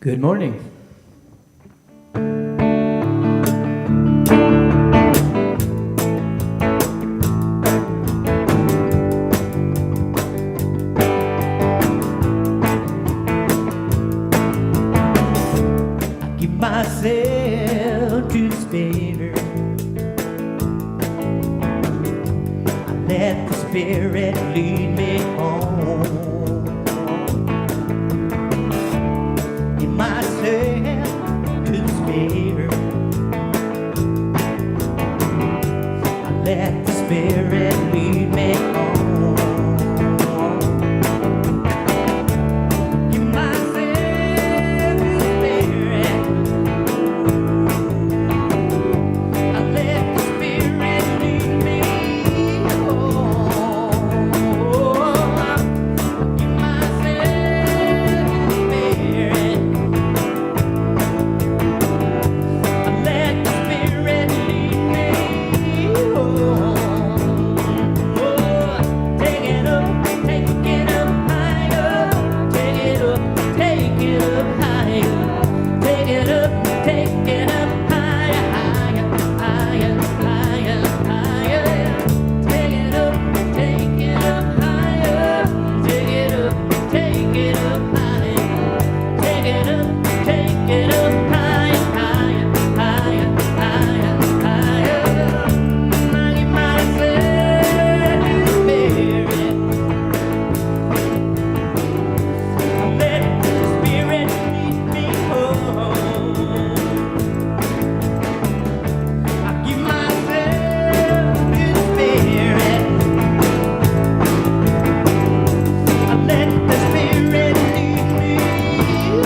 Good morning. I give myself to the Spirit. I let the Spirit lead me home. Give myself to the Spirit. I let the Spirit lead me home. Give myself to the Spirit. I let the Spirit lead me home. Give myself to the Spirit. I let the Spirit lead me home. Take it up higher. Take it up higher. Take it up higher, higher, higher, higher, higher. Take it up higher. Take it up higher. Take it up higher, higher, higher, higher, higher. I give myself to the Spirit. I let the Spirit lead me home. I give myself to the Spirit. I let the Spirit lead me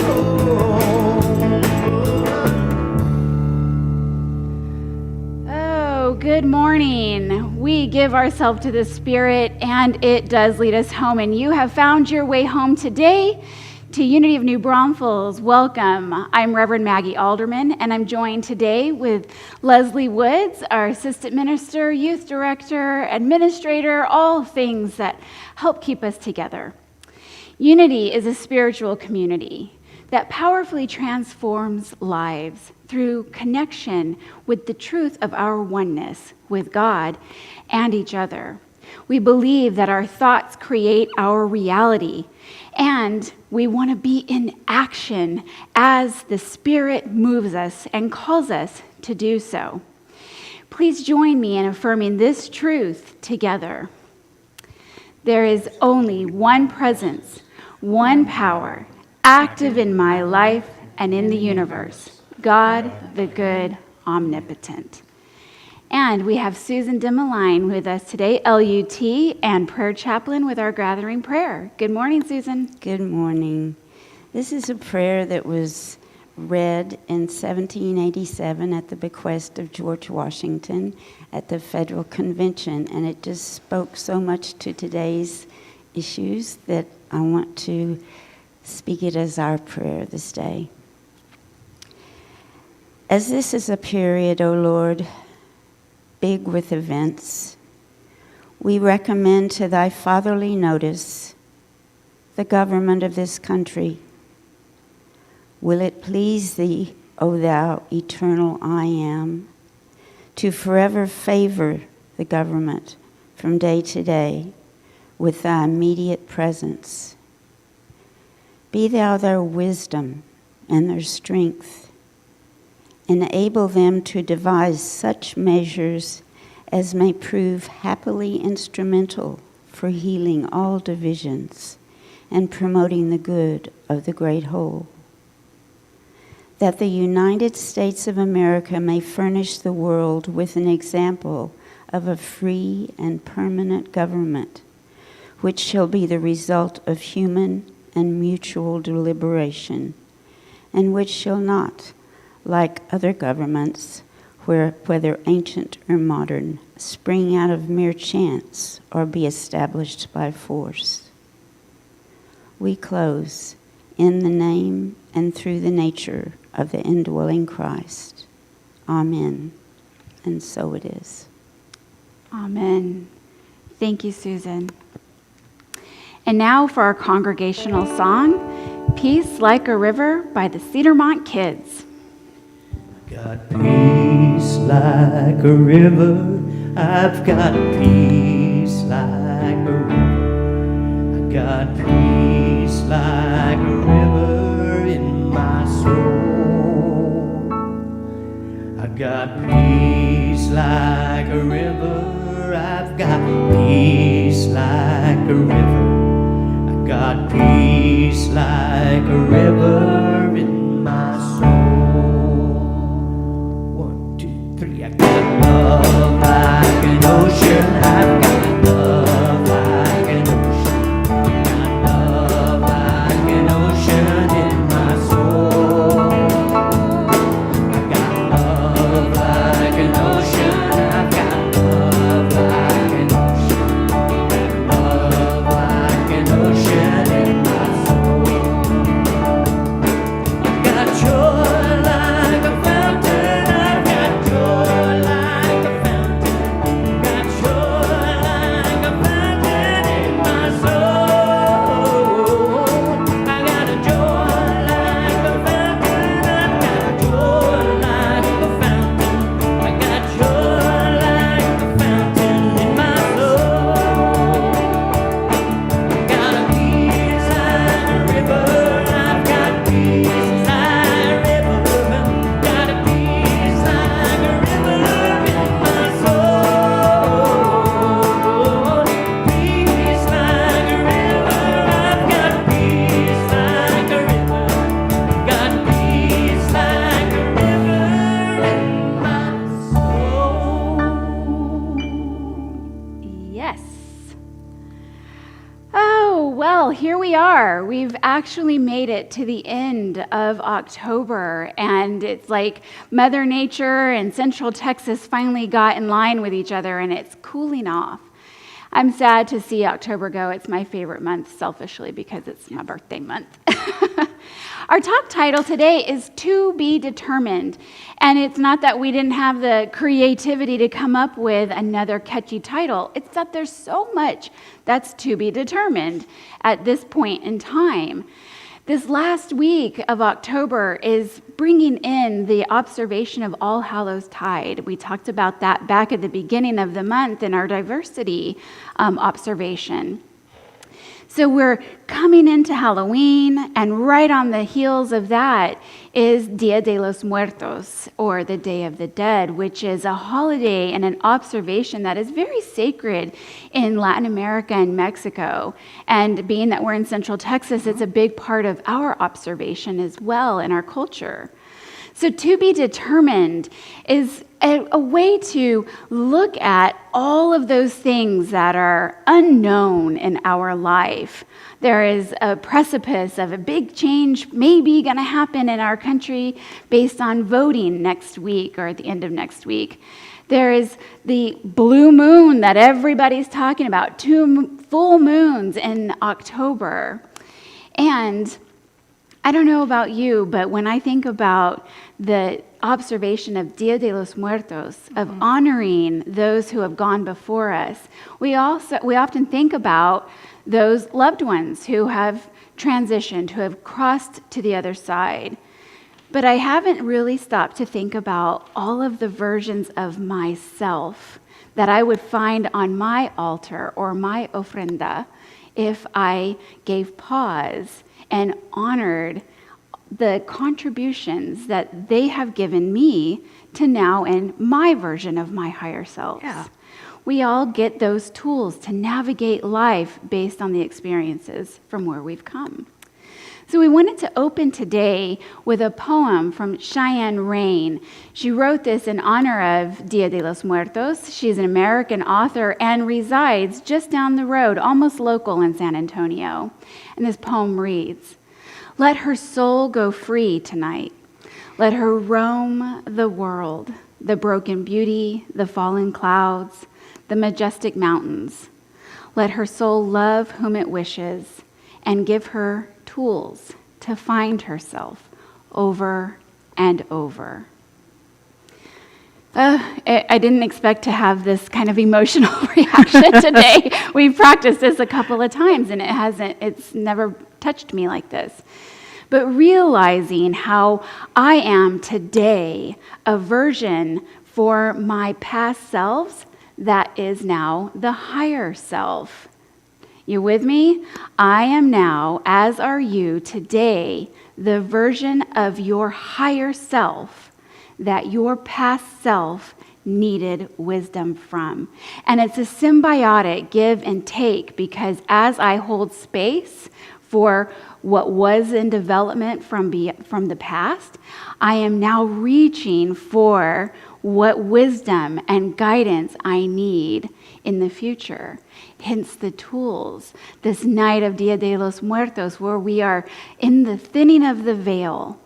home. Oh, good morning. We give ourselves to the Spirit, and it does lead us home. And you have found your way home today to Unity of New Braunfels. Welcome. I'm Reverend Maggie Alderman, and I'm joined today with Leslie Woods, our assistant minister, youth director, administrator, all things that help keep us together. Unity is a spiritual community that powerfully transforms lives through connection with the truth of our oneness with God and each other. We believe that our thoughts create our reality, and we want to be in action as the Spirit moves us and calls us to do so. Please join me in affirming this truth together. There is only one presence, one power, active in my life and in the universe, God, the good, omnipotent. And we have Susan Dimmeline with us today, LUT, and prayer chaplain with our gathering prayer. Good morning, Susan. Good morning. This is a prayer that was read in 1787 at the bequest of George Washington at the Federal Convention, and it just spoke so much to today's issues that I want to speak it as our prayer this day. As this is a period, O Lord, big with events, we recommend to thy fatherly notice the government of this country. Will it please thee, O thou eternal I am, to forever favor the government from day to day with thy immediate presence? Be thou their wisdom and their strength. Enable them to devise such measures as may prove happily instrumental for healing all divisions and promoting the good of the great whole. That the United States of America may furnish the world with an example of a free and permanent government, which shall be the result of human and mutual deliberation, and which shall not, like other governments, whether ancient or modern, spring out of mere chance or be established by force. We close in the name and through the nature of the indwelling Christ. Amen. And so it is. Amen. Thank you, Susan. And now for our congregational song, Peace Like a River by the Cedarmont Kids. Got peace like a river. I've got peace like a river. I got peace like a river in my soul. I got peace like a river. I've got peace like a river. I got peace like a river in my soul. 1, 2, 3. I got love like an ocean. I've got love like an ocean. Got love like an ocean in my soul. I got love like an ocean. I've got love like an ocean. Love like an ocean in my soul. I've got joy like a fountain. I've got joy like a fountain. Got joy like a fountain in my soul. I got a joy like a fountain. I've got joy like a fountain. I got joy like a fountain in my soul. Got a peace like a river. I've got peace like a river. Got a peace like a river in my soul. Peace like a river. I've got peace like a river. Got peace like a river in my soul. Yes. Oh, well, here we are. We've actually made it to the end of October, and it's like Mother Nature and Central Texas finally got in line with each other, and it's cooling off. I'm sad to see October go. It's my favorite month, selfishly, because it's my birthday month. Our talk title today is To Be Determined, and it's not that we didn't have the creativity to come up with another catchy title. It's that there's so much that's to be determined at this point in time. This last week of October is bringing in the observation of All Hallows Tide. We talked about that back at the beginning of the month in our diversity observation. So we're coming into Halloween, and right on the heels of that is Dia de los Muertos, or the Day of the Dead, which is a holiday and an observation that is very sacred in Latin America and Mexico. And being that we're in Central Texas, it's a big part of our observation as well in our culture. So to be determined is a way to look at all of those things that are unknown in our life. There is a precipice of a big change maybe going to happen in our country based on voting next week or at the end of next week. There is the blue moon that everybody's talking about, 2 full moons in October. And I don't know about you, but when I think about the observation of Dia de los Muertos, of honoring those who have gone before us, we often think about those loved ones who have transitioned, who have crossed to the other side. But I haven't really stopped to think about all of the versions of myself that I would find on my altar or my ofrenda if I gave pause and honored the contributions that they have given me to now in my version of my higher self. Yeah. We all get those tools to navigate life based on the experiences from where we've come. So we wanted to open today with a poem from Cheyenne Rain. She wrote this in honor of Dia de los Muertos. She's an American author and resides just down the road, almost local in San Antonio. And this poem reads, "Let her soul go free tonight. Let her roam the world, the broken beauty, the fallen clouds, the majestic mountains. Let her soul love whom it wishes and give her tools to find herself over and over." I didn't expect to have this kind of emotional reaction today. We've practiced this a couple of times, and it's never touched me like this. but realizing how I am today a version for my past selves that is now the higher self. You with me? I am now, as are you today, the version of your higher self that your past self needed wisdom from. And it's a symbiotic give and take, because as I hold space for what was in development from the past, I am now reaching for what wisdom and guidance I need in the future. Hence the tools, this night of Dia de los Muertos, where we are in the thinning of the veil.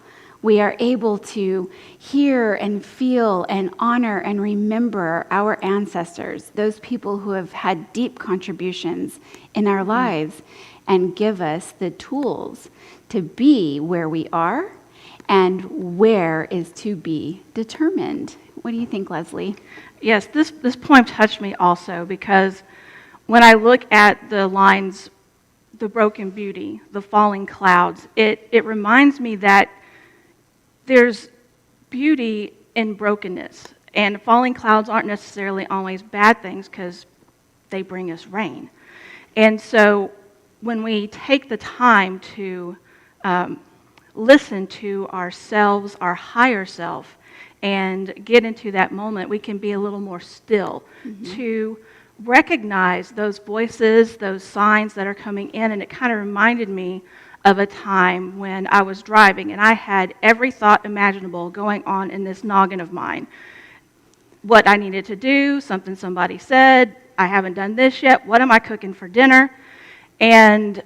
We are able to hear and feel and honor and remember our ancestors, those people who have had deep contributions in our lives, and give us the tools to be where we are and where is to be determined. What do you think, Leslie? Yes, this poem touched me also, because when I look at the lines, the broken beauty, the falling clouds, it reminds me that there's beauty in brokenness. And falling clouds aren't necessarily always bad things, because they bring us rain. And so when we take the time to listen to ourselves, our higher self, and get into that moment, we can be a little more still to recognize those voices, those signs that are coming in. And it kind of reminded me of a time when I was driving and I had every thought imaginable going on in this noggin of mine. What I needed to do, something somebody said, I haven't done this yet, what am I cooking for dinner? And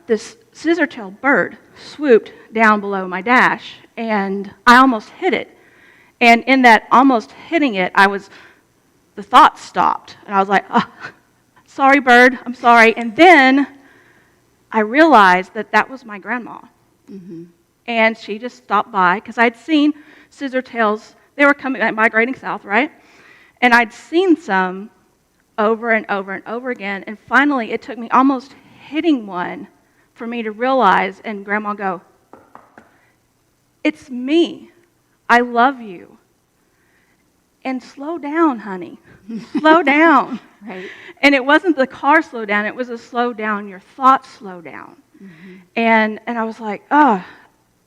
this scissor-tailed bird swooped down below my dash, and I almost hit it. And in that almost hitting it, the thoughts stopped. And I was like, oh, sorry, bird, I'm sorry. And then I realized that that was my grandma. And she just stopped by, because I'd seen scissor-tails. They were migrating south, right? And I'd seen some over and over and over again. And finally, it took me almost hitting one for me to realize, and Grandma go, it's me. I love you. And slow down, honey. Slow down. Right. And it wasn't the car slow down, it was a slow down, your thoughts slow down. And I was like, oh,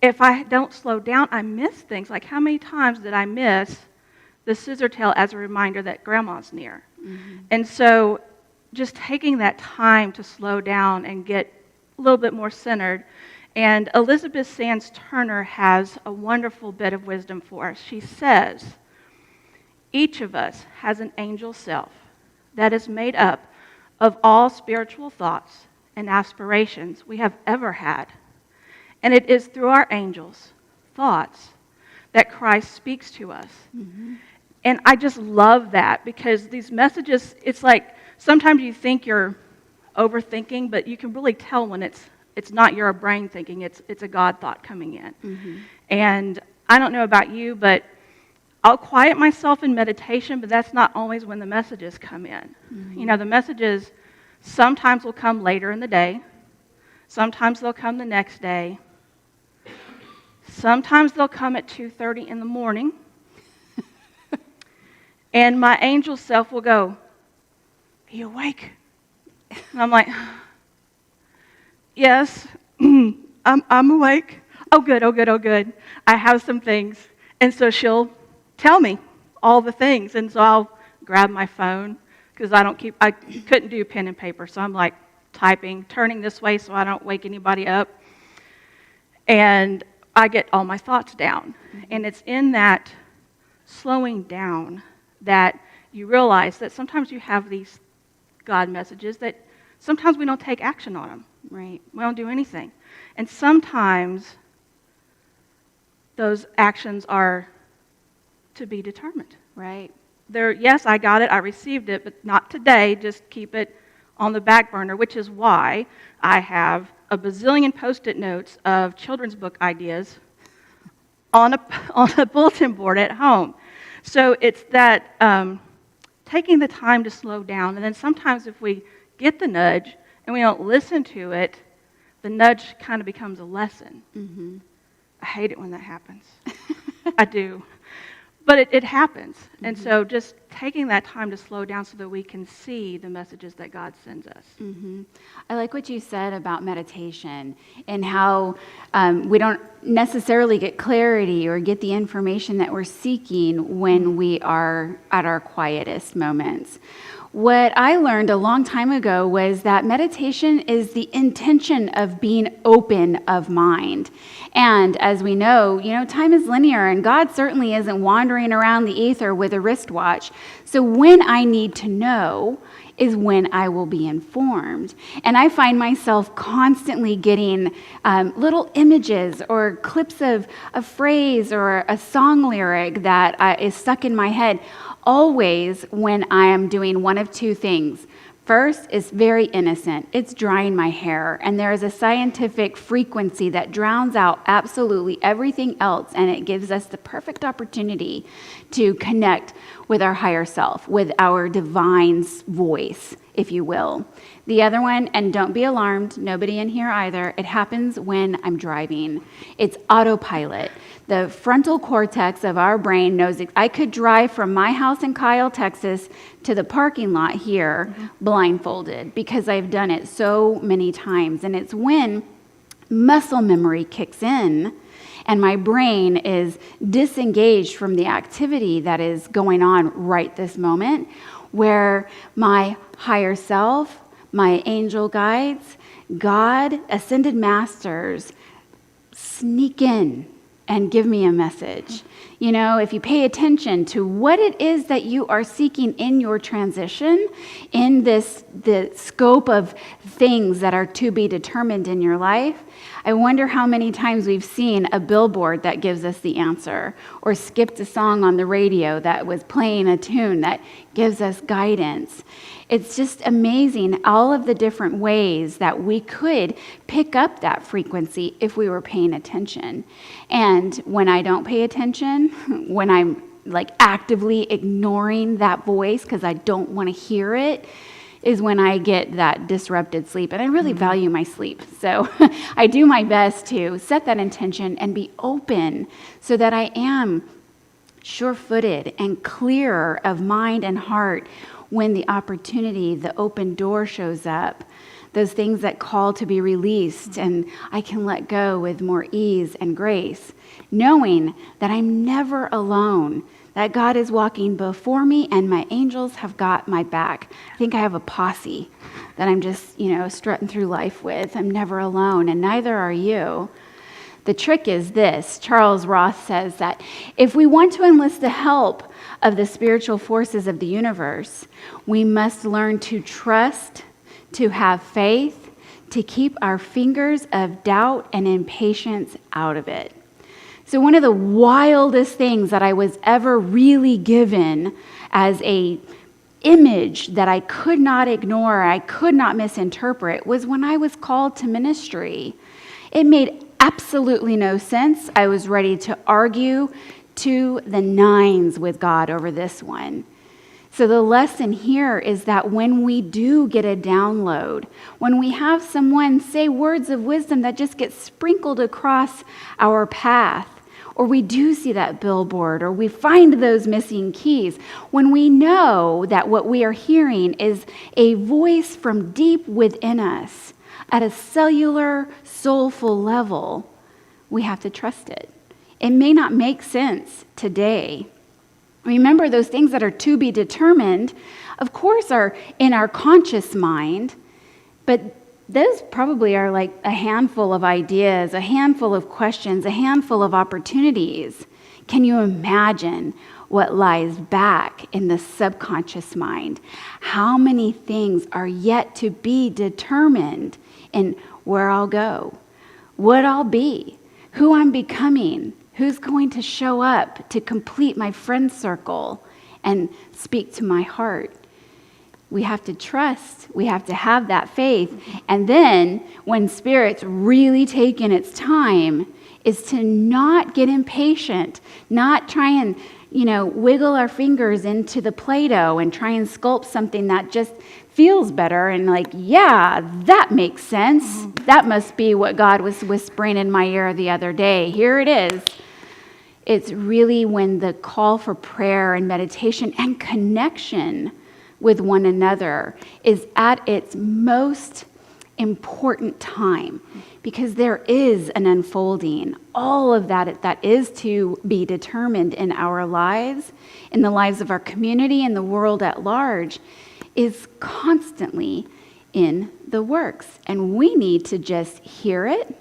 if I don't slow down, I miss things. Like, how many times did I miss the scissor tail as a reminder that Grandma's near? And so just taking that time to slow down and get a little bit more centered. And Elizabeth Sands Turner has a wonderful bit of wisdom for us. She says, each of us has an angel self that is made up of all spiritual thoughts and aspirations we have ever had. And it is through our angels' thoughts that Christ speaks to us. And I just love that, because these messages, it's like sometimes you think you're overthinking, but you can really tell when it's not your brain thinking, it's a God thought coming in. And I don't know about you, but I'll quiet myself in meditation, but that's not always when the messages come in. You know, the messages sometimes will come later in the day. Sometimes they'll come the next day. Sometimes they'll come at 2:30 in the morning. And my angel self will go, are you awake? And I'm like, yes, I'm awake. Oh, good, oh, good, oh, good. I have some things. And so she'll tell me all the things. And so I'll grab my phone, because I couldn't do pen and paper. So I'm like typing, turning this way so I don't wake anybody up. And I get all my thoughts down. And it's in that slowing down that you realize that sometimes you have these God messages that sometimes we don't take action on them. Right. We don't do anything. And sometimes those actions are to be determined. Right. Yes, I got it, I received it, but not today. Just keep it on the back burner, which is why I have a bazillion Post-it notes of children's book ideas on a bulletin board at home. So it's that taking the time to slow down, and then sometimes if we get the nudge and we don't listen to it, the nudge kind of becomes a lesson. Mm-hmm. I hate it when that happens. I do. But it happens. And so just taking that time to slow down so that we can see the messages that God sends us. Mm-hmm. I like what you said about meditation and how we don't necessarily get clarity or get the information that we're seeking when we are at our quietest moments. What I learned a long time ago was that meditation is the intention of being open of mind. And as we know, time is linear, and God certainly isn't wandering around the ether with a wristwatch. So when I need to know is when I will be informed. And I find myself constantly getting little images or clips of a phrase or a song lyric that is stuck in my head, always when I am doing one of two things. First, it's very innocent. It's drying my hair, and there is a scientific frequency that drowns out absolutely everything else, and it gives us the perfect opportunity to connect with our higher self, with our divine's voice, if you will. The other one, and don't be alarmed, nobody in here either, it happens when I'm driving. It's autopilot. The frontal cortex of our brain knows I could drive from my house in Kyle, Texas, to the parking lot here blindfolded because I've done it so many times. And it's when muscle memory kicks in and my brain is disengaged from the activity that is going on right this moment, where my higher self, my angel guides, God, ascended masters sneak in and give me a message. If you pay attention to what it is that you are seeking in your transition, in the scope of things that are to be determined in your life, I wonder how many times we've seen a billboard that gives us the answer, or skipped a song on the radio that was playing a tune that gives us guidance. It's just amazing all of the different ways that we could pick up that frequency if we were paying attention. And when I don't pay attention, when I'm actively ignoring that voice because I don't want to hear it, is when I get that disrupted sleep. And I really value my sleep. So I do my best to set that intention and be open so that I am sure-footed and clear of mind and heart when the opportunity, the open door shows up, those things that call to be released, and I can let go with more ease and grace, knowing that I'm never alone, that God is walking before me and my angels have got my back. I think I have a posse that I'm just, strutting through life with. I'm never alone, and neither are you. The trick is this. Charles Ross says that if we want to enlist the help of the spiritual forces of the universe, we must learn to trust, to have faith, to keep our fingers of doubt and impatience out of it. So one of the wildest things that I was ever really given as a image that I could not ignore, I could not misinterpret, was when I was called to ministry. It made absolutely no sense. I was ready to argue to the nines with God over this one. So the lesson here is that when we do get a download, when we have someone say words of wisdom that just get sprinkled across our path, or we do see that billboard, or we find those missing keys, when we know that what we are hearing is a voice from deep within us at a cellular, soulful level, we have to trust it. It may not make sense today. Remember, those things that are to be determined, of course, are in our conscious mind, but those probably are like a handful of ideas, a handful of questions, a handful of opportunities. Can you imagine what lies back in the subconscious mind? How many things are yet to be determined in where I'll go, what I'll be, who I'm becoming, who's going to show up to complete my friend circle and speak to my heart? We have to trust. We have to have that faith. And then when Spirit's really taken its time, is to not get impatient, not try and, wiggle our fingers into the Play-Doh and try and sculpt something that just feels better and like, yeah, that makes sense. That must be what God was whispering in my ear the other day. Here it is. It's really when the call for prayer and meditation and connection with one another is at its most important time, because there is an unfolding. All of that is to be determined in our lives, in the lives of our community, and the world at large, is constantly in the works. And we need to just hear it,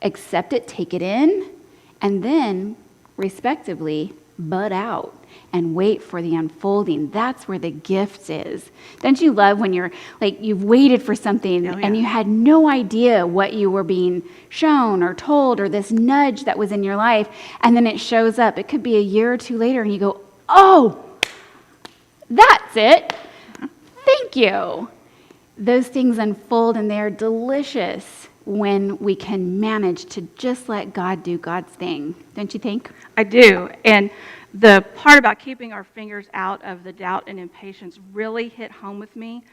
accept it, take it in, and then, respectively, bud out and wait for the unfolding. That's where the gift is. Don't you love when you're like, you've waited for something and you had no idea what you were being shown or told, or this nudge that was in your life, and then it shows up. It could be a year or two later and you go, oh, that's it. Thank you. Those things unfold and they're delicious when we can manage to just let God do God's thing. Don't you think? I do. And the part about keeping our fingers out of the doubt and impatience really hit home with me.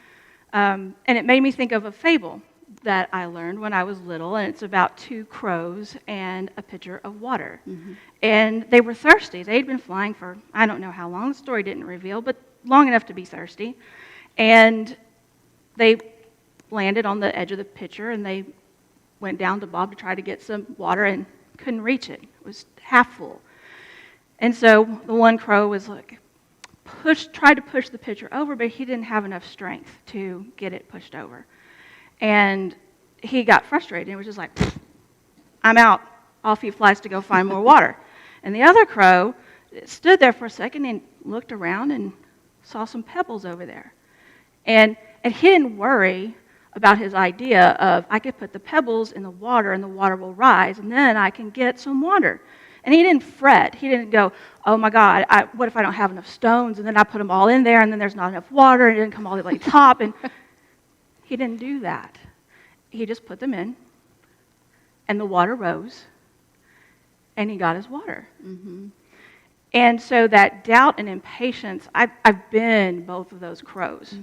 And it made me think of a fable that I learned when I was little, and it's about two crows and a pitcher of water. And they were thirsty. They'd been flying for, I don't know how long, the story didn't reveal, but long enough to be thirsty. And they landed on the edge of the pitcher, and they went down to Bob to try to get some water and couldn't reach it. It was half full. And so the one crow was like, tried to push the pitcher over, but he didn't have enough strength to get it pushed over. And he got frustrated and was just like, I'm out. Off he flies to go find more water. And the other crow stood there for a second and looked around and saw some pebbles over there. And he didn't worry about his idea of, I could put the pebbles in the water and the water will rise, and then I can get some water. And he didn't fret. He didn't go, oh my God, what if I don't have enough stones? And then I put them all in there, and then there's not enough water, and it didn't come all the way to the top. And he didn't do that. He just put them in, and the water rose, and he got his water. And so that doubt and impatience, I've been both of those crows.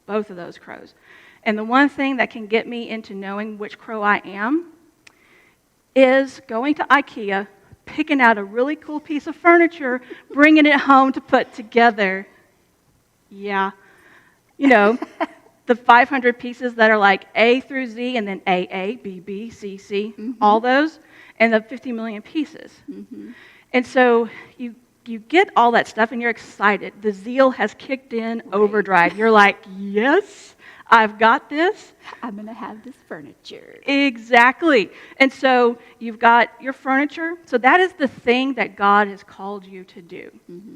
Both of those crows. And the one thing that can get me into knowing which crow I am is going to IKEA, picking out a really cool piece of furniture, bringing it home to put together. Yeah. You know, the 500 pieces that are like A through Z, and then AA, BB, CC, all those, and the 50 million pieces. And so you get all that stuff and you're excited. The zeal has kicked in overdrive. You're like, yes, I've got this. I'm going to have this furniture. Exactly. And so you've got your furniture. So that is the thing that God has called you to do,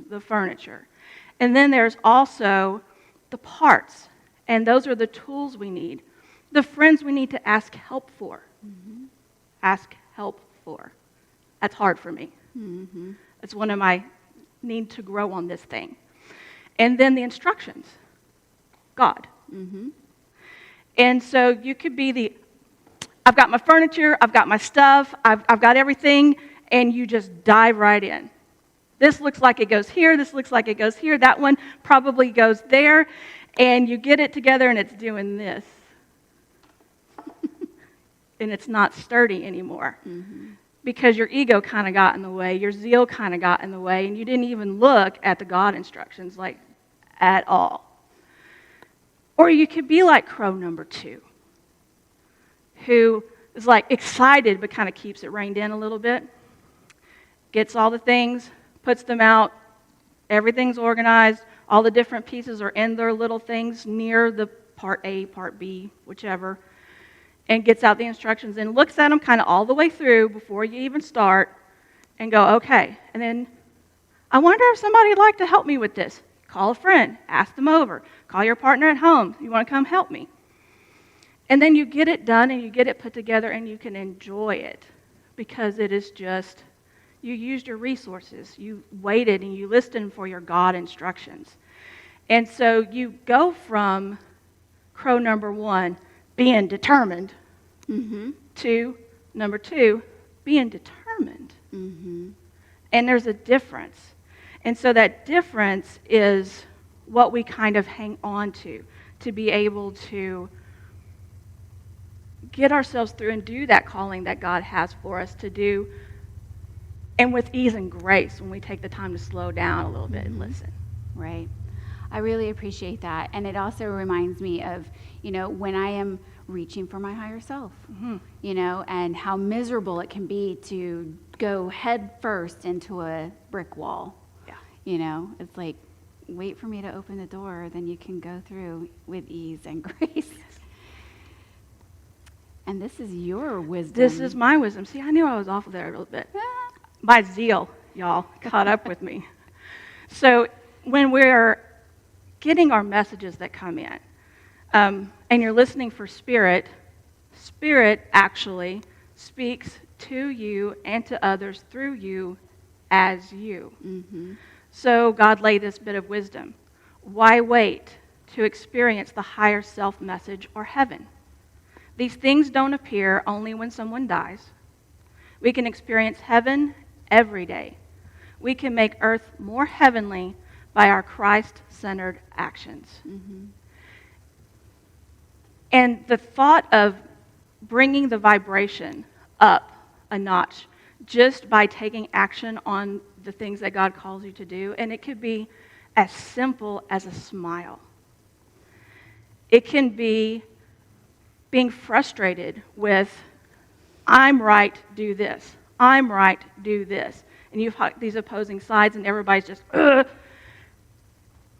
the furniture. And then there's also the parts. And those are the tools we need. The friends we need to ask help for. Ask help for. That's hard for me. It's one of my need to grow on this thing. And then the instructions. God. And so you could be I've got my furniture, I've got my stuff, I've got everything, and you just dive right in. This looks like it goes here, this looks like it goes here, that one probably goes there, and you get it together and it's doing this. And it's not sturdy anymore. Because your ego kind of got in the way, your zeal kind of got in the way, and you didn't even look at the God instructions, like, at all. Or you could be like crow number 2, who is like excited but kind of keeps it reined in a little bit, gets all the things, puts them out, everything's organized, all the different pieces are in their little things near the part A, part B, whichever, and gets out the instructions and looks at them kind of all the way through before you even start and go, okay. And then, I wonder if somebody would like to help me with this. Call a friend, ask them over, call your partner at home, you want to come help me. And then you get it done and you get it put together and you can enjoy it because it is just, you used your resources, you waited and you listened for your God instructions. And so you go from crow number 1, being determined, to number 2, being determined. And there's a difference. And so that difference is what we kind of hang on to to be able to get ourselves through and do that calling that God has for us to do, and with ease and grace when we take the time to slow down a little bit and listen. Right. I really appreciate that. And it also reminds me of, when I am reaching for my higher self, and how miserable it can be to go head first into a brick wall. Yeah. It's like, wait for me to open the door, then you can go through with ease and grace. And this is your wisdom. This is my wisdom. See, I knew I was off there a little bit. My zeal, y'all, caught up with me. So when we're getting our messages that come in, and you're listening for Spirit actually speaks to you and to others through you as you. Mm-hmm. So God laid this bit of wisdom. Why wait to experience the higher self message or heaven? These things don't appear only when someone dies. We can experience heaven every day. We can make earth more heavenly by our Christ-centered actions. Mm-hmm. And the thought of bringing the vibration up a notch just by taking action on the things that God calls you to do, and it could be as simple as a smile. It can be being frustrated with, I'm right, do this. I'm right, do this. And you've got these opposing sides, and everybody's just, ugh.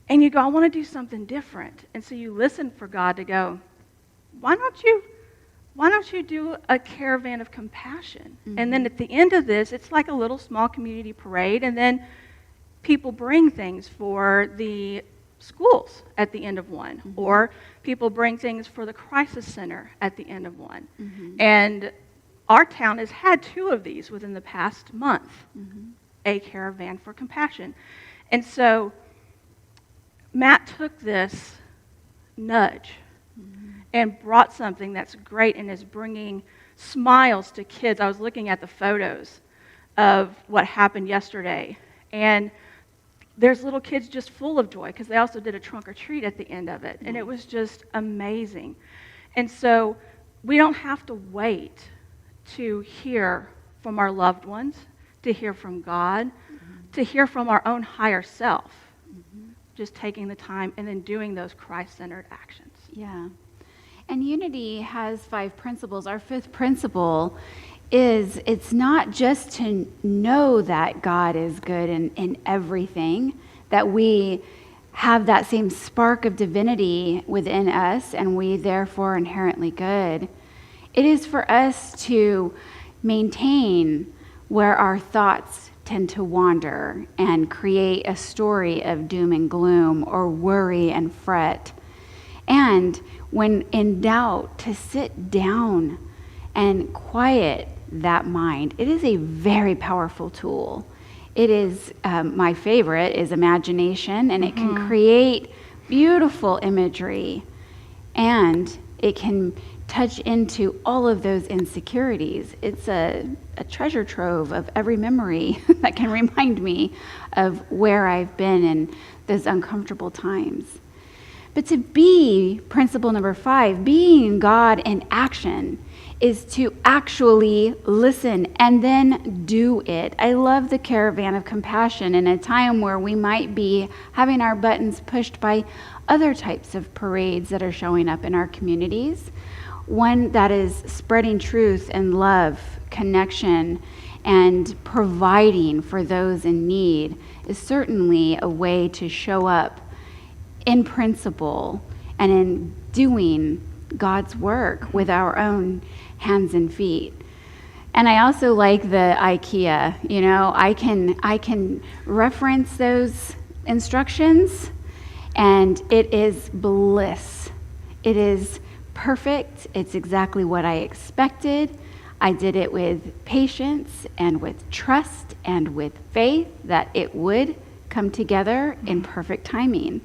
And you go, I want to do something different. And so you listen for God to go, why don't you do a caravan of compassion? Mm-hmm. And then at the end of this, it's like a little small community parade, and then people bring things for the schools at the end of one, mm-hmm. or people bring things for the crisis center at the end of one. Mm-hmm. And our town has had 2 of these within the past month, mm-hmm. a caravan for compassion. And so Matt took this nudge and brought something that's great and is bringing smiles to kids. I was looking at the photos of what happened yesterday, and there's little kids just full of joy because they also did a trunk or treat at the end of it, and it was just amazing. And so we don't have to wait to hear from our loved ones, to hear from God, to hear from our own higher self, just taking the time and then doing those Christ-centered actions. Yeah. And Unity has 5 principles. Our 5th principle is it's not just to know that God is good in everything, that we have that same spark of divinity within us and we therefore inherently good. It is for us to maintain where our thoughts tend to wander and create a story of doom and gloom or worry and fret. And when in doubt, to sit down and quiet that mind. It is a very powerful tool. It is, my favorite is imagination, and it can create beautiful imagery, and it can touch into all of those insecurities. It's a treasure trove of every memory that can remind me of where I've been in those uncomfortable times. But to be, principle number 5, being God in action is to actually listen and then do it. I love the caravan of compassion in a time where we might be having our buttons pushed by other types of parades that are showing up in our communities. One that is spreading truth and love, connection, and providing for those in need is certainly a way to show up in principle and in doing God's work with our own hands and feet. And I also like the IKEA. You know, I can reference those instructions, and it is bliss. It is perfect. It's exactly what I expected. I did it with patience and with trust and with faith that it would come together in perfect timing.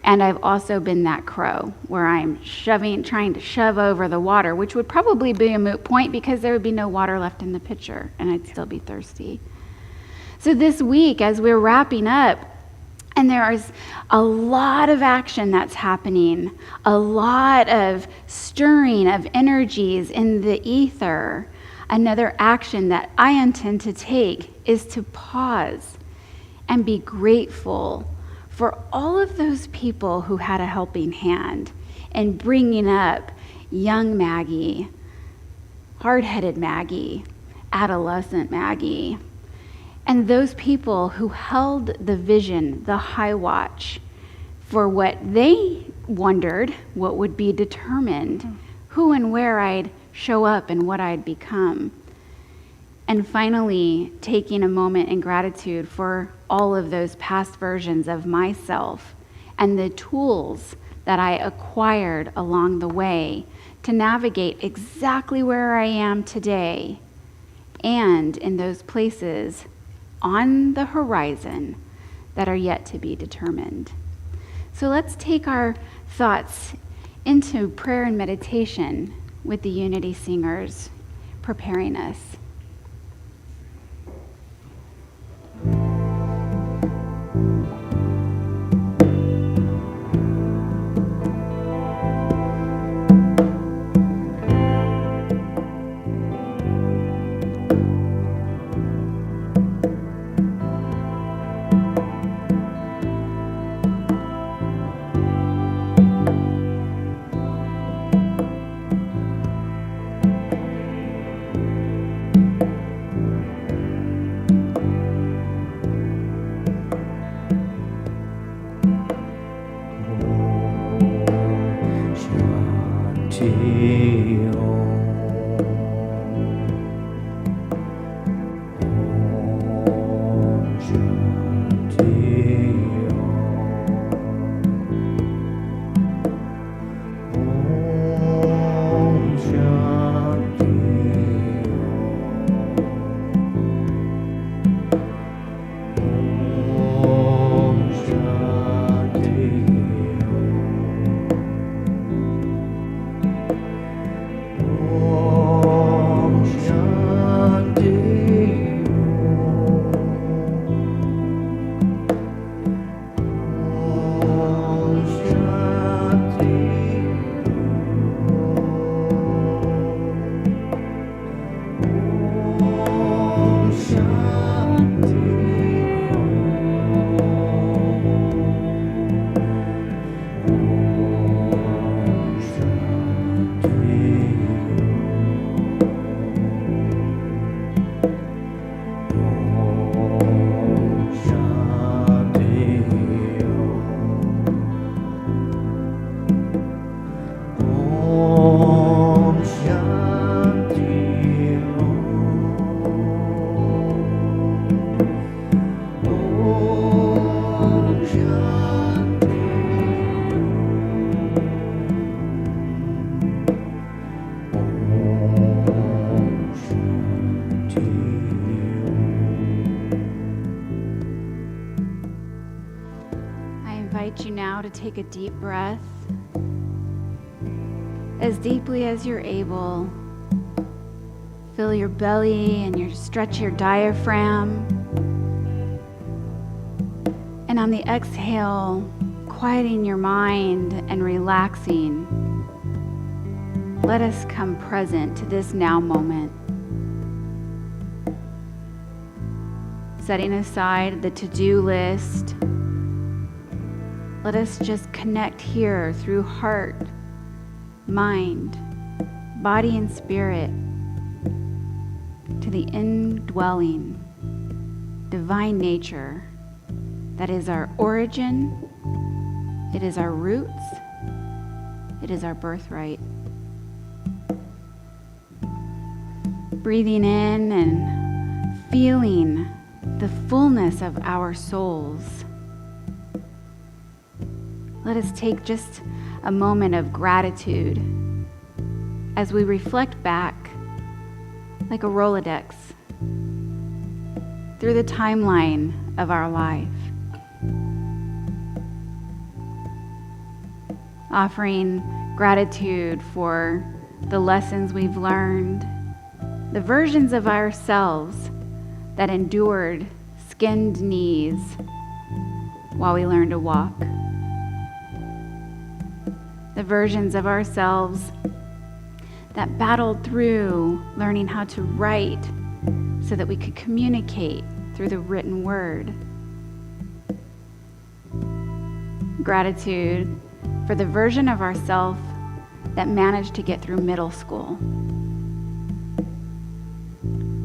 And I've also been that crow where I'm trying to shove over the water, which would probably be a moot point because there would be no water left in the pitcher and I'd still be thirsty. So this week, as we're wrapping up, And there's a lot of action that's happening, a lot of stirring of energies in the ether. Another action that I intend to take is to pause and be grateful for all of those people who had a helping hand in bringing up young Maggie, hard-headed Maggie, adolescent Maggie, and those people who held the vision, the high watch, for what they wondered what would be determined, who and where I'd show up and what I'd become. And finally, taking a moment in gratitude for all of those past versions of myself and the tools that I acquired along the way to navigate exactly where I am today and in those places on the horizon that are yet to be determined. So let's take our thoughts into prayer and meditation with the Unity Singers preparing us. You now to take a deep breath, as deeply as you're able. Fill your belly and stretch your diaphragm. And on the exhale, quieting your mind and relaxing, let us come present to this now moment. Setting aside the to-do list, let us just connect here through heart, mind, body, and spirit to the indwelling divine nature that is our origin, it is our roots, it is our birthright. Breathing in and feeling the fullness of our souls. Let us take just a moment of gratitude as we reflect back like a Rolodex through the timeline of our life. Offering gratitude for the lessons we've learned, the versions of ourselves that endured skinned knees, while we learn to walk. The versions of ourselves that battled through learning how to write so that we could communicate through the written word. Gratitude for the version of ourselves that managed to get through middle school.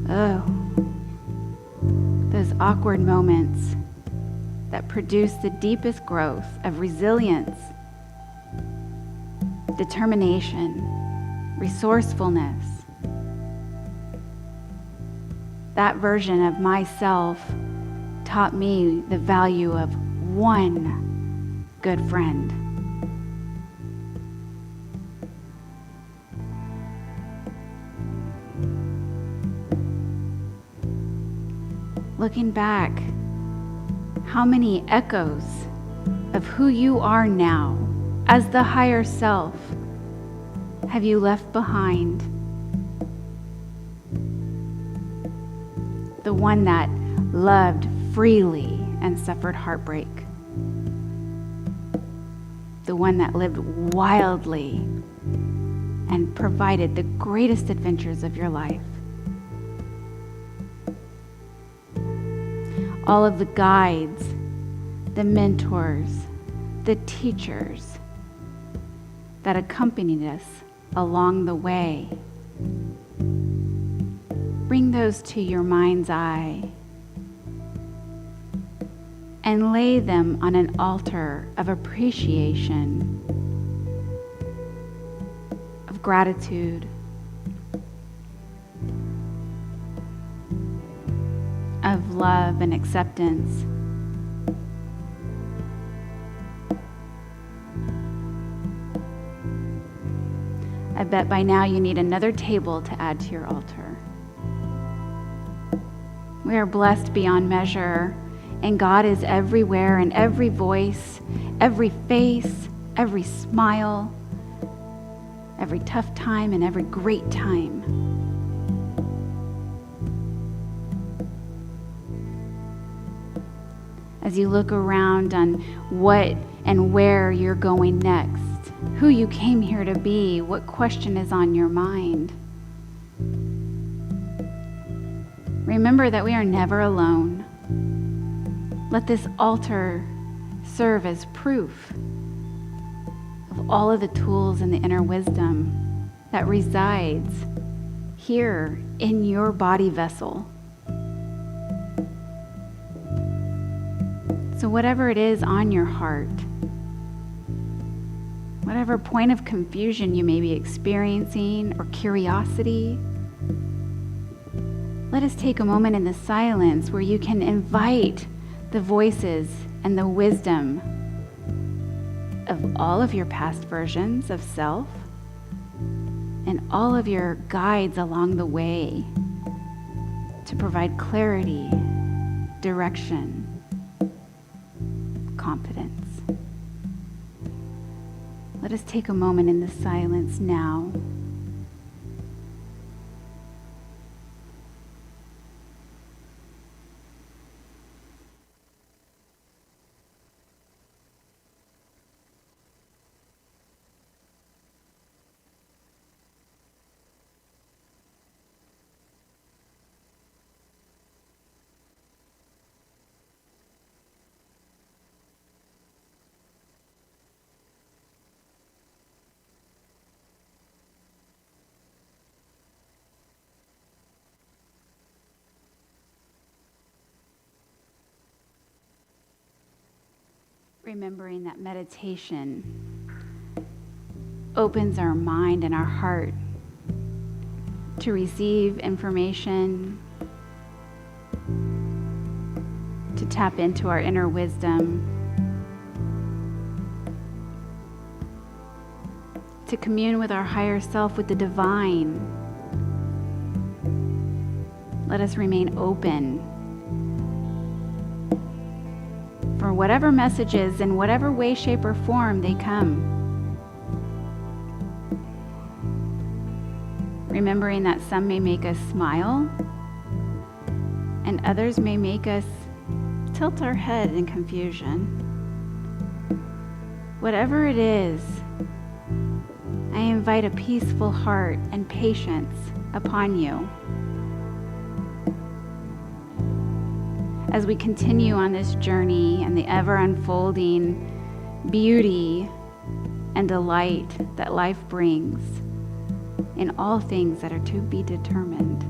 Oh, those awkward moments that produce the deepest growth of resilience, determination, resourcefulness. That version of myself taught me the value of one good friend. Looking back, how many echoes of who you are now as the higher self have you left behind? The one that loved freely and suffered heartbreak. The one that lived wildly and provided the greatest adventures of your life. All of the guides, the mentors, the teachers that accompanied us along the way. Bring those to your mind's eye and lay them on an altar of appreciation, of gratitude, of love and acceptance. I bet by now you need another table to add to your altar. We are blessed beyond measure, and God is everywhere in every voice, every face, every smile, every tough time, and every great time. As you look around on what and where you're going next, who you came here to be, what question is on your mind. Remember that we are never alone. Let this altar serve as proof of all of the tools and the inner wisdom that resides here in your body vessel. So whatever it is on your heart, whatever point of confusion you may be experiencing or curiosity, let us take a moment in the silence where you can invite the voices and the wisdom of all of your past versions of self and all of your guides along the way to provide clarity, direction, confidence. Let us take a moment in the silence now. Remembering that meditation opens our mind and our heart to receive information, to tap into our inner wisdom, to commune with our higher self, with the divine. Let us remain open for whatever messages, in whatever way, shape, or form they come. Remembering that some may make us smile, and others may make us tilt our head in confusion. whatever it is, I invite a peaceful heart and patience upon you as we continue on this journey and the ever unfolding beauty and delight that life brings in all things that are to be determined.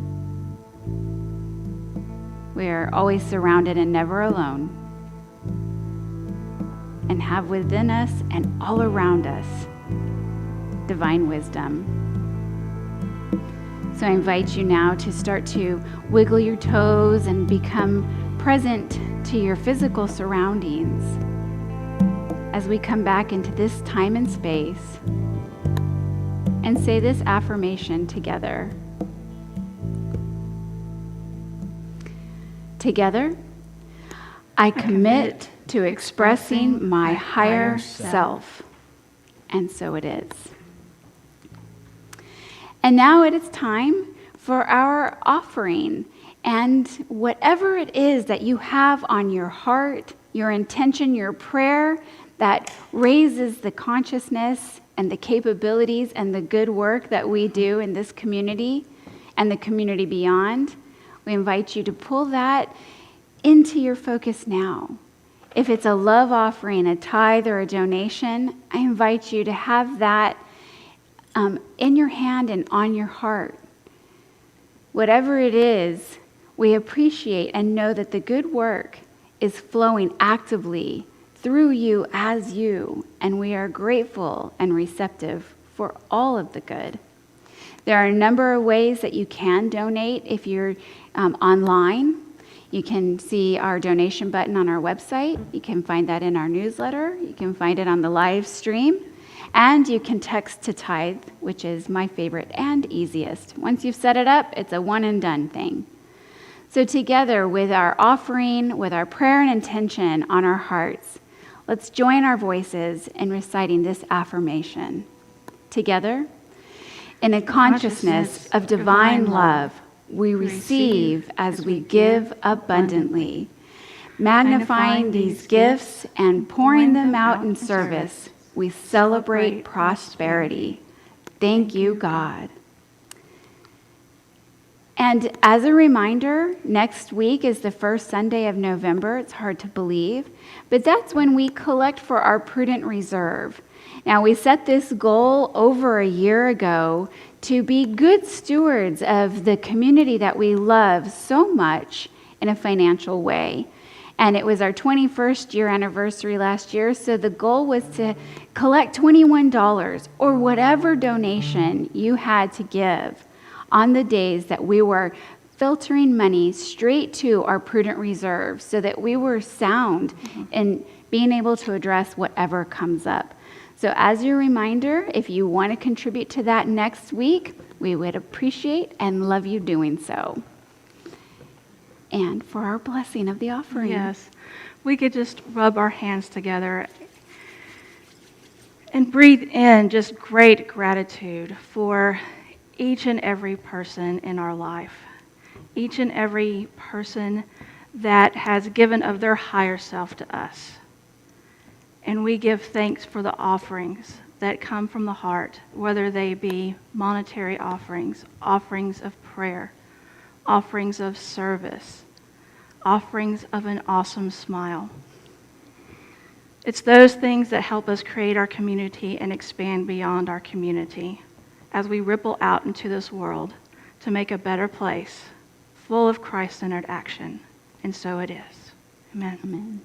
We are always surrounded and never alone, and have within us and all around us divine wisdom. So I invite you now to start to wiggle your toes and become present to your physical surroundings as we come back into this time and space and say this affirmation together. Together, I commit to expressing my higher self. And so it is. And now it is time for our offering. And whatever it is that you have on your heart, your intention, your prayer that raises the consciousness and the capabilities and the good work that we do in this community and the community beyond, we invite you to pull that into your focus now. If it's a love offering, a tithe, or a donation, I invite you to have that in your hand and on your heart. Whatever it is, we appreciate and know that the good work is flowing actively through you as you, and we are grateful and receptive for all of the good. There are a number of ways that you can donate if you're online. You can see our donation button on our website. You can find that in our newsletter. You can find it on the live stream. And you can text to tithe, which is my favorite and easiest. Once you've set it up, it's a one and done thing. So together with our offering, with our prayer and intention on our hearts, let's join our voices in reciting this affirmation. Together, in a consciousness of divine love, we receive as we give abundantly, magnifying these gifts and pouring them out in service. We celebrate prosperity. Thank you, God. And as a reminder, next week is the first Sunday of November. It's hard to believe, but that's when we collect for our Prudent Reserve. Now, we set this goal over a year ago to be good stewards of the community that we love so much in a financial way. And it was our 21st year anniversary last year, so the goal was to collect $21 or whatever donation you had to give on the days that we were filtering money straight to our Prudent Reserve so that we were sound in being able to address whatever comes up. So as your reminder, if you want to contribute to that next week, we would appreciate and love you doing so. And for our blessing of the offering. Yes, we could just rub our hands together and breathe in just great gratitude for each and every person in our life, each and every person that has given of their higher self to us. And we give thanks for the offerings that come from the heart, whether they be monetary offerings, offerings of prayer, offerings of service, offerings of an awesome smile. It's those things that help us create our community and expand beyond our community as we ripple out into this world to make a better place full of Christ-centered action. And so it is. Amen. Amen.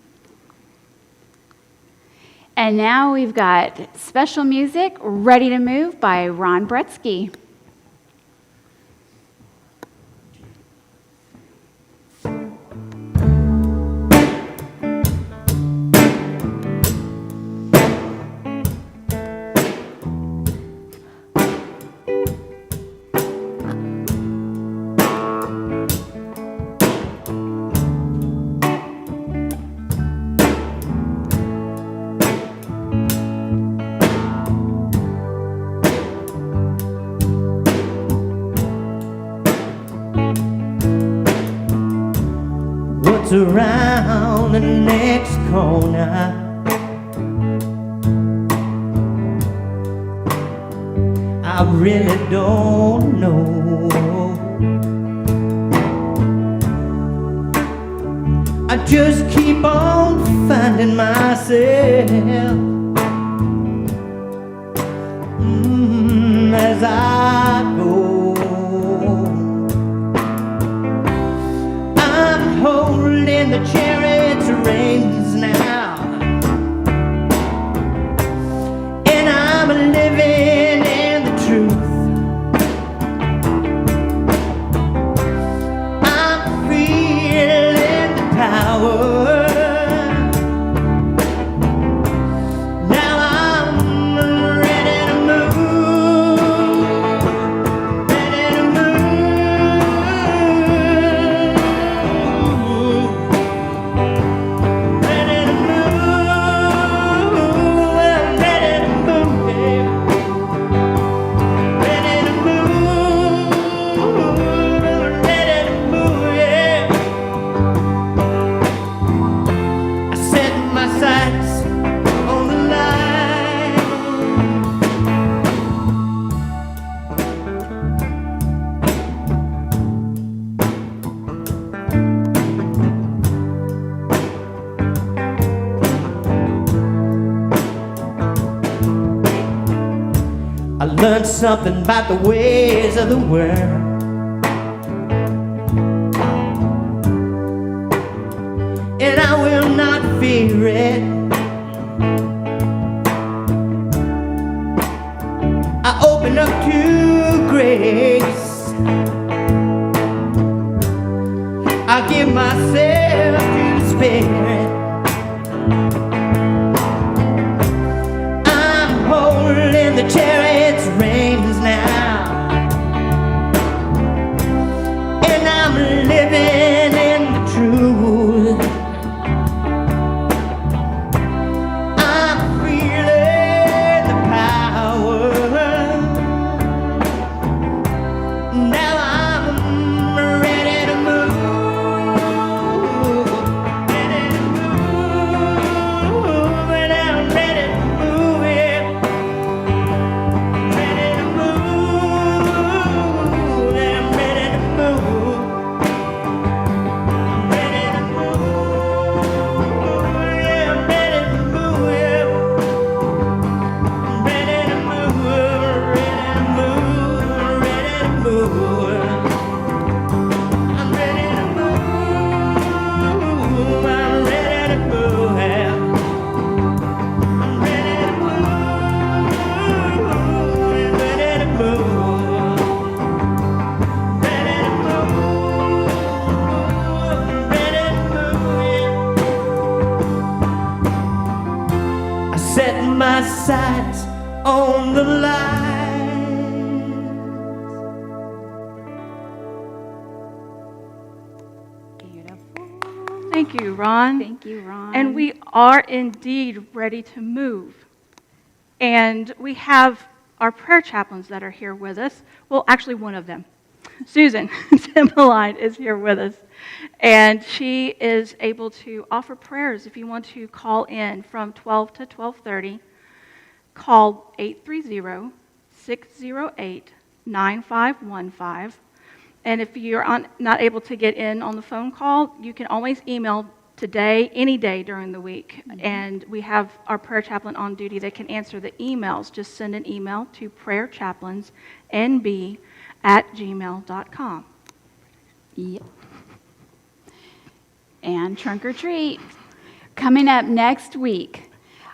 And now we've got special music, Ready to Move by Ron Bretsky. What's around the next corner? I really don't know. I just keep on finding myself as I go. I'm holding the chariot's reins now, and I'm living in the truth. I'm feeling the power. Now I'm ready to move, ready to move, ready to move, I'm ready to move, yeah. Ready to move, ready to move, yeah. I set my sights on the line. I learned something about the ways of the world. And I will not fear it. I open up to grace. I give myself to the Spirit. I'm holding the chariot's reins now, and I'm living in the truth. I'm feeling the power. Now I'm ready to move, ready to move, and I'm ready to move, yeah. Ready to move, and I'm ready to move. I'm ready to move, yeah, I'm ready to move, yeah. I'm ready to move, ready to move, ready to move. I'm ready to move, I'm ready to move, yeah. I'm ready to move, ready to move. Ready to move, ready to move, yeah. I set my sights on the line. Beautiful. Thank you, Ron. Thank you, Ron. And we are indeed ready to move. And we have our prayer chaplains that are here with us. Well, actually, one of them, Susan Timmeline, is here with us. And she is able to offer prayers if you want to call in from 12 to 12:30. Call 830-608-9515. And if you're not able to get in on the phone call, you can always email today, any day during the week. And we have our prayer chaplain on duty that can answer the emails. Just send an email to prayerchaplainsnb@gmail.com. Yep. And trunk or treat. Coming up next week,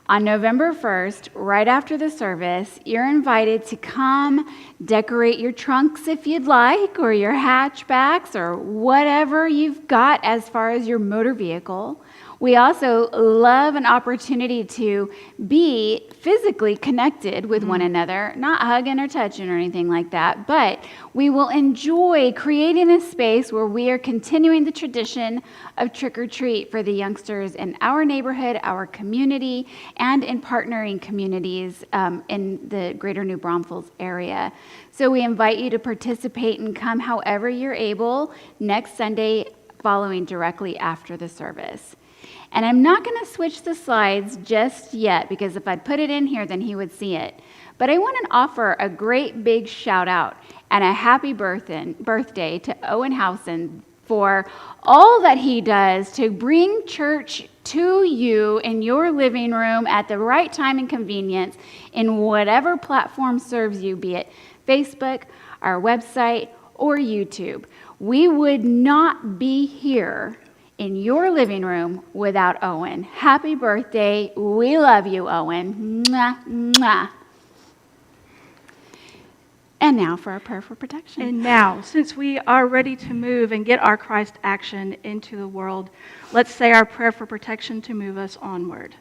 on November 1st, right after the service, you're invited to come decorate your trunks if you'd like, or your hatchbacks, or whatever you've got as far as your motor vehicle. We also love an opportunity to be physically connected with one another, not hugging or touching or anything like that, but we will enjoy creating a space where we are continuing the tradition of trick or treat for the youngsters in our neighborhood, our community, and in partnering communities in the greater New Braunfels area. So we invite you to participate and come however you're able next Sunday following directly after the service. And I'm not going to switch the slides just yet, because if I'd put it in here, then he would see it. But I want to offer a great big shout out and a happy birthday to Owen Housen for all that he does to bring church to you in your living room at the right time and convenience in whatever platform serves you, be it Facebook, our website, or YouTube. We would not be here in your living room without Owen. Happy birthday. We love you, Owen. Mwah, mwah. And now for our prayer for protection. And now, since we are ready to move and get our Christ action into the world, let's say our prayer for protection to move us onward.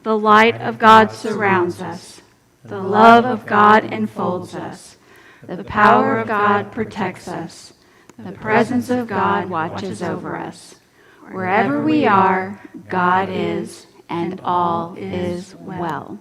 The light of God surrounds us. The love of God enfolds us. The power of God protects us. The presence of God watches over us. Wherever we are, God is, and all is well.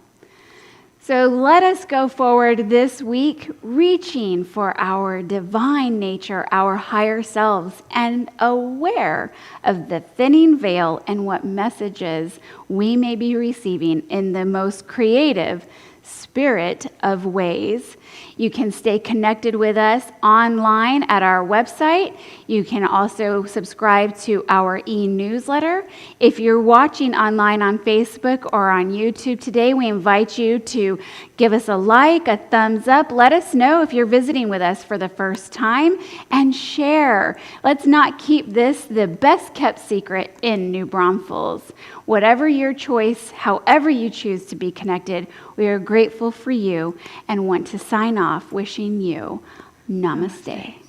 So let us go forward this week, reaching for our divine nature, our higher selves, and aware of the thinning veil and what messages we may be receiving in the most creative spirit of ways. You can stay connected with us online at our website. You can also subscribe to our e-newsletter. If you're watching online on Facebook or on YouTube today, we invite you to give us a like, a thumbs up. Let us know if you're visiting with us for the first time, and share. Let's not keep this the best kept secret in New Braunfels. Whatever your choice, however you choose to be connected, we are grateful for you and want to sign off wishing you namaste.